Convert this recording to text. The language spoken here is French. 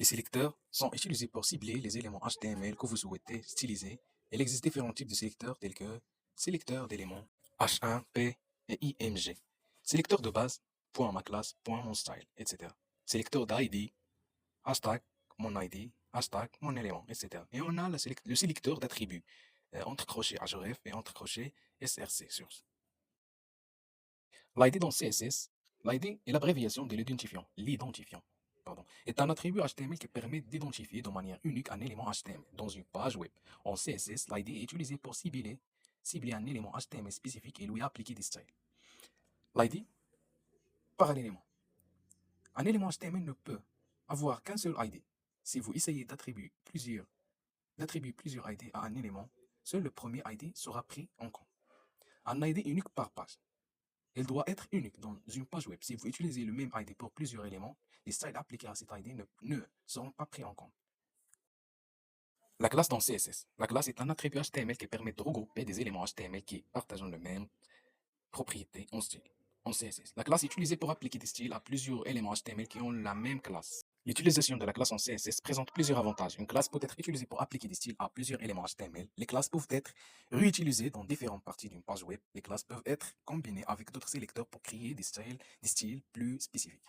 Les sélecteurs sont utilisés pour cibler les éléments HTML que vous souhaitez styliser. Il existe différents types de sélecteurs tels que sélecteur d'éléments H1, P et IMG. Sélecteur de base, ma classe, mon style, etc. Sélecteur d'ID, hashtag mon ID, hashtag mon élément, etc. Et on a le sélecteur d'attributs, entre crochets href et entre crochets src, source. L'ID dans CSS, l'ID est l'abréviation de l'identifiant, pardon, est un attribut HTML qui permet d'identifier de manière unique un élément HTML dans une page web. En CSS, l'ID est utilisé pour cibler un élément HTML spécifique et lui appliquer des styles. L'ID par un élément. Un élément HTML ne peut avoir qu'un seul ID. Si vous essayez d'attribuer plusieurs ID à un élément, seul le premier ID sera pris en compte. Un ID unique par page. Il doit être unique dans une page web. Si vous utilisez le même ID pour plusieurs éléments, les styles appliqués à cet ID ne seront pas pris en compte. La classe dans CSS. La classe est un attribut HTML qui permet de regrouper des éléments HTML qui partagent la même propriété en style. En CSS, la classe est utilisée pour appliquer des styles à plusieurs éléments HTML qui ont la même classe. L'utilisation de la classe en CSS présente plusieurs avantages. Une classe peut être utilisée pour appliquer des styles à plusieurs éléments HTML. Les classes peuvent être réutilisées dans différentes parties d'une page web. Les classes peuvent être combinées avec d'autres sélecteurs pour créer des styles plus spécifiques.